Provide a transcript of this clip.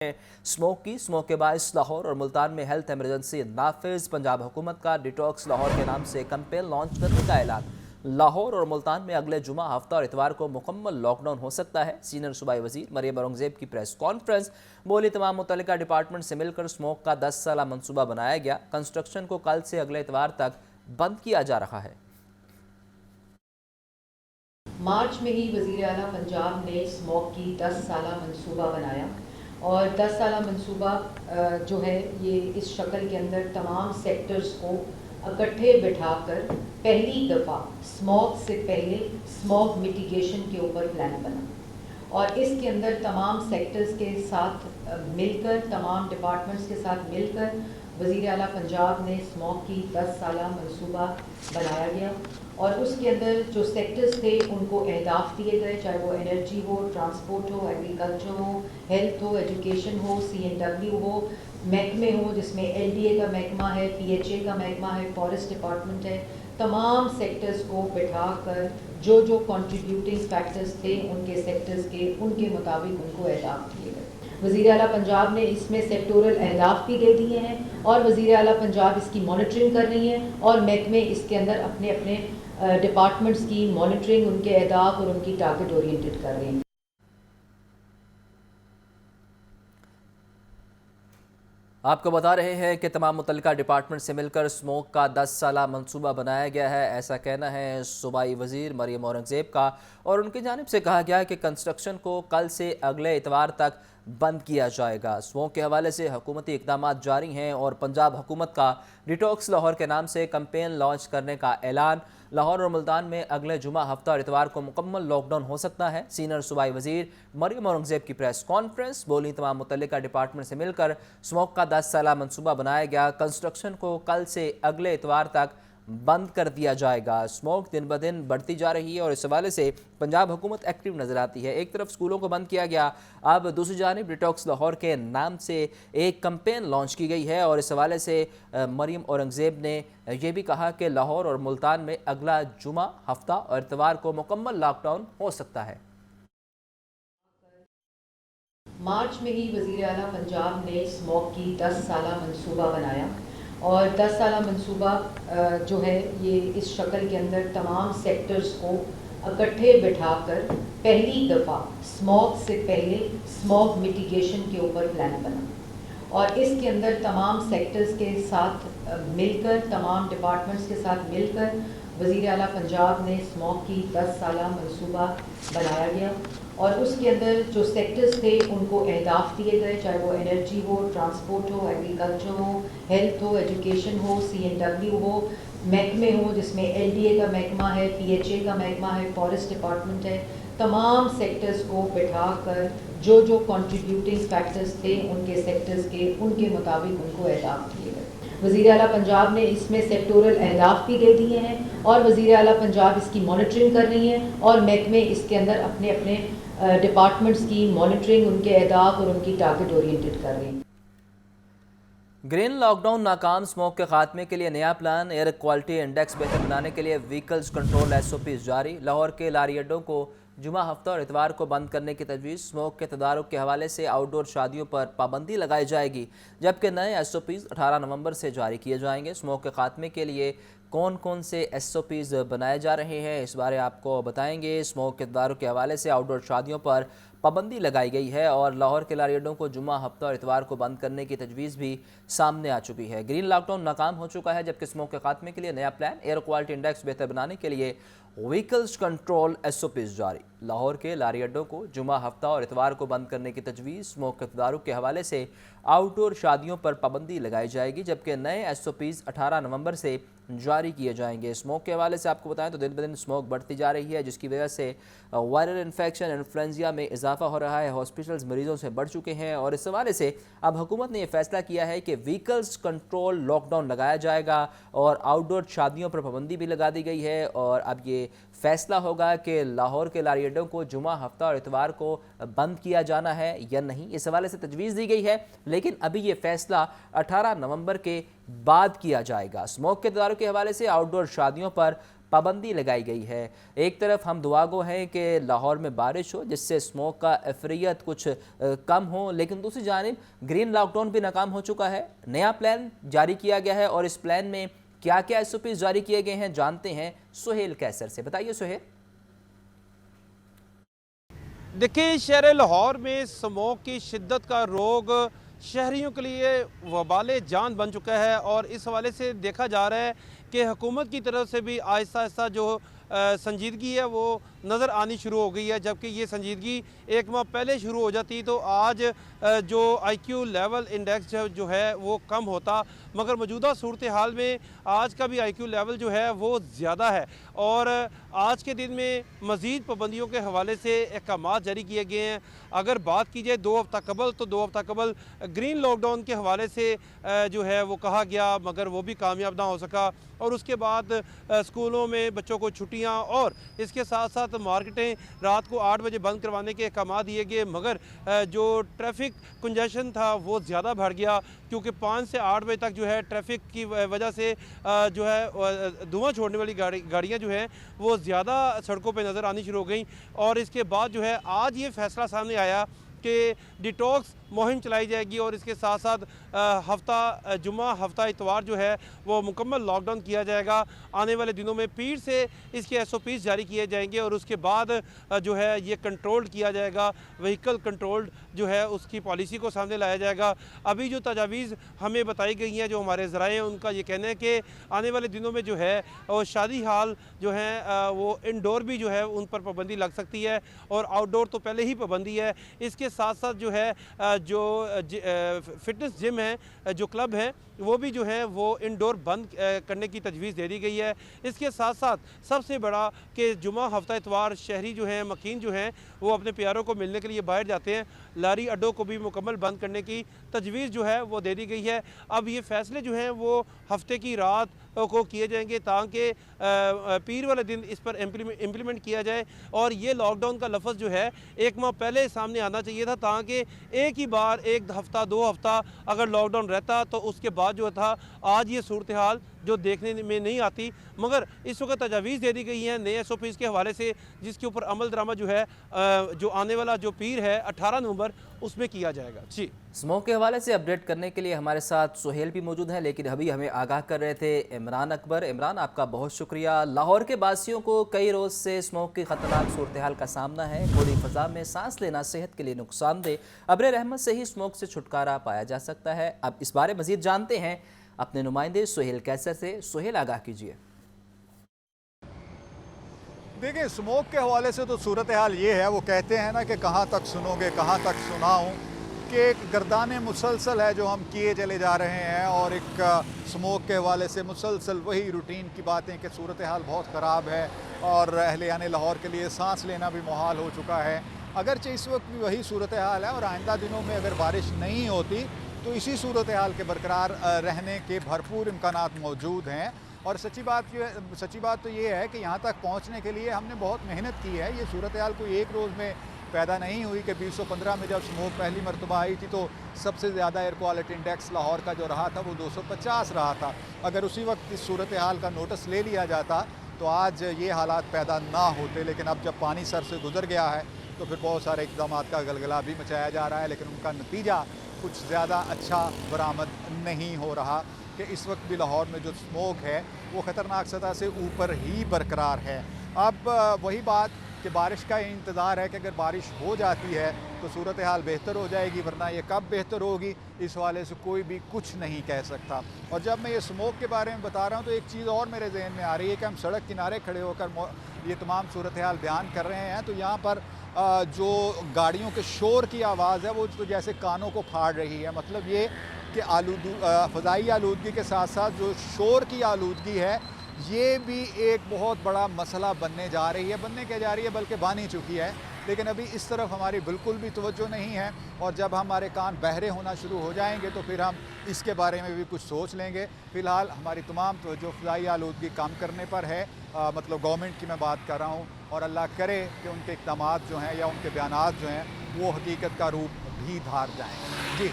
Smoke के बायस लाहौर और मुल्तान में हेल्थ एमरजेंसी नाफिज। पंजाब हुकूमत का डिटॉक्स लाहौर के नाम से कैंपेन लॉन्च करने का ऐलान। लाहौर और मुल्तान में अगले जुमा, हफ्ता और इतवार को मुकम्मल लॉकडाउन हो सकता है। सीनियर सूबाई वजीर मरियम औरंगजेब की प्रेस कॉन्फ्रेंस। बोली, तमाम मुतल्लिका डिपार्टमेंट से मिलकर स्मोक का 10 साला मनसूबा बनाया गया। कंस्ट्रक्शन को कल से अगले इतवार तक बंद किया जा रहा है। मार्च में ही वज़ीर आला पंजाब ने स्मोक की 10 साला मनसूबा बनाया और 10 साला मनसूबा जो है ये इस शक्ल के अंदर तमाम सेक्टर्स को इकट्ठे बिठाकर पहली दफ़ा स्मोक से पहले स्मोक मिटिगेशन के ऊपर प्लान बना और इसके अंदर तमाम सेक्टर्स के साथ मिलकर, तमाम डिपार्टमेंट्स के साथ मिलकर वज़ीर आला पंजाब ने स्मोक की 10 साला मनसूबा बनाया गया और उसके अंदर जो सेक्टर्स थे उनको अहदाफ दिए गए, चाहे वो एनर्जी हो, ट्रांसपोर्ट हो, एग्रीकल्चर हो, हेल्थ हो, एजुकेशन हो, CNW हो, महकमे हो जिसमें LDA का महकमा है, PHA का महकमा है, फॉरेस्ट डिपार्टमेंट है। तमाम सेक्टर्स को बिठा कर जो जो कंट्रीब्यूटिंग फैक्टर्स थे उनके सेक्टर्स के उनके मुताबिक उनको अहदाफ दिए गए। वज़ीर आला पंजाब ने इसमें सेक्टोरल अहदाफ भी दे दिए हैं और वज़ीर आला पंजाब इसकी मॉनिटरिंग कर रही हैं और महकमे इसके अंदर अपने अपने डिपार्टमेंट्स की मॉनिटरिंग, उनके अहदाफ और उनकी टारगेट ओरिएंटेड कर रहे हैं। आपको बता रहे हैं कि तमाम मुतल्लिका डिपार्टमेंट से मिलकर स्मोक का 10 साला मनसूबा बनाया गया है। ऐसा कहना है सूबाई वजीर मरियम औरंगजेब का और उनकी जानिब से कहा गया है कि कंस्ट्रक्शन को कल से अगले इतवार तक बंद किया जाएगा। स्मोक के हवाले से हुकूमती इक़दाम जारी हैं और पंजाब हुकूमत का डिटॉक्स लाहौर के नाम से कैंपेन लॉन्च करने का ऐलान। लाहौर और मुल्तान में अगले जुमा, हफ्ता और इतवार को मुकम्मल लॉकडाउन हो सकता है। सीनियर सूबाई वजीर मरियम औरंगजेब की प्रेस कॉन्फ्रेंस। बोली, तमाम मुतल्लिका डिपार्टमेंट से मिलकर स्मोक का 10 साला मनसूबा बनाया गया। कंस्ट्रक्शन को कल से अगले इतवार तक बंद कर दिया जाएगा। स्मोक दिन ब दिन बढ़ती जा रही है और इस हवाले से पंजाब हुकूमत एक्टिव नज़र आती है। एक तरफ स्कूलों को बंद किया गया, अब दूसरी जानिब डिटॉक्स लाहौर के नाम से एक कैंपेन लॉन्च की गई है और इस हवाले से मरियम औरंगजेब ने यह भी कहा कि लाहौर और मुल्तान में अगला जुमा, हफ्ता और इतवार को मुकम्मल लॉकडाउन हो सकता है। मार्च में ही वज़ीर आला पंजाब ने स्मोक की 10 साला मनसूबा बनाया और 10 साला मनसूबा जो है ये इस शक्ल के अंदर तमाम सेक्टर्स को इकट्ठे बिठाकर पहली दफ़ा स्मोक से पहले स्मोक मिटिगेशन के ऊपर प्लान बना और इसके अंदर तमाम सेक्टर्स के साथ मिलकर, तमाम डिपार्टमेंट्स के साथ मिलकर वज़ीर आला पंजाब ने स्मोक की 10 साला मनसूबा बनाया गया और उसके अंदर जो सेक्टर्स थे उनको अहदाफ दिए गए, चाहे वो एनर्जी हो, ट्रांसपोर्ट हो, एग्रीकल्चर हो, हेल्थ हो, एजुकेशन हो, CNW हो, महकमे हो जिसमें LDA का महकमा है, PHA का महकमा है, फॉरेस्ट डिपार्टमेंट है। तमाम सेक्टर्स को बिठा कर जो जो कंट्रीब्यूटिंग फैक्टर्स थे उनके सेक्टर्स के उनके मुताबिक उनको अहदाफ दिए गए। वज़ीर आला पंजाब ने इसमें सेक्टोरल अहदाफ भी दे दिए हैं और वज़ीर आला पंजाब इसकी मॉनिटरिंग कर रही हैं और महकमे इसके अंदर अपने अपने डिपार्टमेंट्स की मॉनिटरिंग, उनके अहदाफ और उनकी टारगेट ओरिएंटेड कर रहे हैं। ग्रीन लॉकडाउन नाकाम, स्मोक के खात्मे के लिए नया प्लान। एयर क्वालिटी इंडेक्स बेहतर बनाने के लिए व्हीकल्स कंट्रोल SOPs जारी। लाहौर के लारी अड्डों को जुमा, हफ्ता और इतवार को बंद करने की तजवीज़। स्मोक के तदारुक के हवाले से आउटडोर शादियों पर पाबंदी लगाई जाएगी, जबकि नए SOPs 18 नवंबर से जारी किए जाएंगे। स्मोक के खात्मे के लिए कौन कौन से SOPs बनाए जा रहे हैं, इस बारे आपको बताएंगे। स्मोक के तदारुक के हवाले से आउटडोर शादियों पर पाबंदी लगाई गई है और लाहौर के लारी अड्डों को जुमा, हफ्ता और इतवार को बंद करने की तजवीज़ भी सामने आ चुकी है। ग्रीन लॉकडाउन नाकाम हो चुका है, जबकि स्मोक के खात्मे के लिए नया प्लान। एयर क्वालिटी इंडेक्स बेहतर बनाने के लिए व्हीकल्स कंट्रोल SOPs जारी। लाहौर के लारी अड्डों को जुमा, हफ्ता और इतवार को बंद करने की तजवीज़। स्मोक के तदारुक के हवाले से आउटडोर शादियों पर पाबंदी लगाई जाएगी, जबकि नए SOPs 18 नवंबर से जारी किए जाएंगे। स्मोक के हवाले से आपको बताएं तो दिन ब दिन स्मोक बढ़ती जा रही है, जिसकी वजह से वायरल इन्फेक्शन, इन्फ्लुएंजा में इजाफा हो रहा है। हॉस्पिटल्स मरीजों से बढ़ चुके हैं और इस हवाले से अब हुकूमत ने यह फैसला किया है कि व्हीकल्स कंट्रोल लॉकडाउन लगाया जाएगा और आउटडोर शादियों पर पाबंदी भी लगा दी गई है। और अब ये फैसला होगा कि लाहौर के लारी अड्डों को जुमा, हफ्ता और इतवार को बंद किया जाना है या नहीं, इस हवाले से तजवीज़ दी गई है, लेकिन अभी ये फैसला 18 नवंबर के बाद किया जाएगा। स्मोक के तदारुक के हवाले से आउटडोर शादियों पर پابندی لگائی گئی ہے۔ ایک طرف ہم دعا گو ہیں کہ لاہور میں بارش ہو جس سے اسموک کا افریت کچھ کم ہو، لیکن دوسری جانب گرین لاک ڈاؤن بھی ناکام ہو چکا ہے۔ نیا پلان جاری کیا گیا ہے اور اس پلان میں کیا کیا SOPs جاری کیے گئے ہیں جانتے ہیں سہیل کیسر سے۔ بتائیے سہیل۔ دیکھیں، شہر لاہور میں اسموک کی شدت کا روگ شہریوں کے لیے وبال جان بن چکا ہے، اور اس حوالے سے دیکھا جا رہا ہے کہ حکومت کی طرف سے بھی آہستہ آہستہ جو سنجیدگی ہے وہ نظر آنی شروع ہو گئی ہے، جبکہ یہ سنجیدگی ایک ماہ پہلے شروع ہو جاتی تو آج جو IQ لیول انڈیکس جو ہے وہ کم ہوتا، مگر موجودہ صورتحال میں آج کا بھی IQ لیول جو ہے وہ زیادہ ہے، اور آج کے دن میں مزید پابندیوں کے حوالے سے احکامات جاری کیے گئے ہیں۔ اگر بات کی جائے 2 ہفتہ قبل، تو 2 ہفتہ قبل گرین لاک ڈاؤن کے حوالے سے جو ہے وہ کہا گیا، مگر وہ بھی کامیاب نہ ہو سکا، اور اس کے بعد اسکولوں میں بچوں کو چھٹیاں اور اس کے ساتھ ساتھ مارکیٹیں رات کو 8 بجے بند کروانے کے احکامات دیے گئے، مگر جو ٹریفک کنجیشن تھا وہ زیادہ بڑھ گیا، کیونکہ 5 سے 8 بجے تک جو ہے ٹریفک کی وجہ سے جو ہے دھواں چھوڑنے والی گاڑیاں جو ہیں وہ زیادہ سڑکوں پہ نظر آنی شروع ہو گئیں، اور اس کے بعد جو ہے آج یہ فیصلہ سامنے آیا کہ ڈیٹاکس مہم چلائی جائے گی، اور اس کے ساتھ ساتھ ہفتہ جمعہ ہفتہ اتوار جو ہے وہ مکمل لاک ڈاؤن کیا جائے گا۔ آنے والے دنوں میں پیر سے اس کے SOPs جاری کیے جائیں گے، اور اس کے بعد جو ہے یہ کنٹرول کیا جائے گا، وہیکل کنٹرول جو ہے اس کی پالیسی کو سامنے لایا جائے گا۔ ابھی جو تجاویز ہمیں بتائی گئی ہیں، جو ہمارے ذرائع ہیں، ان کا یہ کہنا ہے کہ آنے والے دنوں میں جو ہے شادی ہال جو ہیں وہ انڈور بھی جو ہے ان پر پابندی لگ سکتی ہے، اور آؤٹ ڈور تو پہلے ہی پابندی ہے۔ اس کے ساتھ ساتھ جو ہے جو فٹنس جم ہیں، جو کلب ہیں، وہ بھی جو ہے وہ انڈور بند کرنے کی تجویز دے دی گئی ہے۔ اس کے ساتھ ساتھ سب سے بڑا کہ جمعہ ہفتہ اتوار شہری جو ہیں، مکین جو ہیں، وہ اپنے پیاروں کو ملنے کے لیے باہر جاتے ہیں، لاری اڈوں کو بھی مکمل بند کرنے کی تجویز جو ہے وہ دے دی گئی ہے۔ اب یہ فیصلے جو ہیں وہ ہفتے کی رات کو کیے جائیں گے تاکہ پیر والے دن اس پر امپلیمنٹ کیا جائے، اور یہ لاک ڈاؤن کا لفظ جو ہے ایک ماہ پہلے سامنے آنا چاہیے تھا، تاکہ ایک ہی بار 1 ہفتہ 2 ہفتہ اگر لاک ڈاؤن رہتا تو اس کے بعد جو تھا آج یہ صورتحال جو دیکھنے میں نہیں آتی، مگر اس وقت تجاویز دے دی گئی ہیں نئے SOPs کے حوالے سے، جس کے اوپر عمل درآمد جو ہے جو آنے والا جو پیر ہے 18 نومبر اس میں کیا جائے گا۔ جی، اسموک کے حوالے سے اپڈیٹ کرنے کے لیے ہمارے ساتھ سہیل بھی موجود ہیں، لیکن ابھی ہمیں آگاہ کر رہے تھے عمران اکبر۔ عمران، آپ کا بہت شکریہ۔ لاہور کے باسیوں کو کئی روز سے اسموک کی خطرناک صورتحال کا سامنا ہے۔ کھلی فضا میں سانس لینا صحت کے لیے نقصان دہ، ابر رحمت سے ہی اسموک سے چھٹکارا پایا جا سکتا ہے۔ اب اس بارے مزید جانتے ہیں اپنے نمائندے سہیل کیسر سے۔ سہیل، آگاہ کیجیے۔ دیکھیں، اسموک کے حوالے سے تو صورتحال یہ ہے، وہ کہتے ہیں نا کہ کہاں تک سنو گے، کہاں تک سناؤں، کہ ایک گردان مسلسل ہے جو ہم کیے چلے جا رہے ہیں، اور ایک اسموک کے حوالے سے مسلسل وہی روٹین کی باتیں کہ صورتحال بہت خراب ہے اور اہلیان لاہور کے لیے سانس لینا بھی محال ہو چکا ہے۔ اگرچہ اس وقت بھی وہی صورتحال ہے، اور آئندہ دنوں میں اگر بارش نہیں ہوتی تو اسی صورتحال کے برقرار رہنے کے بھرپور امکانات موجود ہیں۔ اور سچی بات تو یہ ہے کہ یہاں تک پہنچنے کے لیے ہم نے بہت محنت کی ہے۔ یہ صورتحال کوئی ایک روز میں پیدا نہیں ہوئی کہ 2015 میں جب اسموک پہلی مرتبہ آئی تھی تو سب سے زیادہ ایئر کوالٹی انڈیکس لاہور کا جو رہا تھا وہ 250 رہا تھا۔ اگر اسی وقت اس صورتحال کا نوٹس لے لیا جاتا تو آج یہ حالات پیدا نہ ہوتے، لیکن اب جب پانی سر سے گزر گیا ہے تو پھر بہت سارے اقدامات کا گلگلہ بھی مچایا جا رہا ہے، لیکن ان کا نتیجہ کچھ زیادہ اچھا برآمد نہیں ہو رہا، کہ اس وقت بھی لاہور میں جو اسموک ہے وہ خطرناک سطح سے اوپر ہی برقرار ہے۔ اب وہی بات کہ بارش کا انتظار ہے کہ اگر بارش ہو جاتی ہے تو صورتحال بہتر ہو جائے گی، ورنہ یہ کب بہتر ہوگی اس حوالے سے کوئی بھی کچھ نہیں کہہ سکتا۔ اور جب میں یہ اسموک کے بارے میں بتا رہا ہوں تو ایک چیز اور میرے ذہن میں آ رہی ہے کہ ہم سڑک کنارے کھڑے ہو کر یہ تمام صورتحال بیان کر رہے ہیں، تو یہاں پر جو گاڑیوں کے شور کی آواز ہے وہ تو جیسے کانوں کو پھاڑ رہی ہے۔ مطلب یہ کہ فضائی آلودگی کے ساتھ ساتھ جو شور کی آلودگی ہے یہ بھی ایک بہت بڑا مسئلہ بننے جا رہی ہے بلکہ بن ہی چکی ہے، لیکن ابھی اس طرف ہماری بالکل بھی توجہ نہیں ہے، اور جب ہمارے کان بہرے ہونا شروع ہو جائیں گے تو پھر ہم اس کے بارے میں بھی کچھ سوچ لیں گے۔ فی الحال ہماری تمام توجہ فضائی آلودگی کم کرنے پر ہے، مطلب گورنمنٹ کی میں بات کر رہا ہوں، اور اللہ کرے کہ ان کے اقدامات جو ہیں یا ان کے بیانات جو ہیں وہ حقیقت کا روپ بھی دھار جائیں۔ جی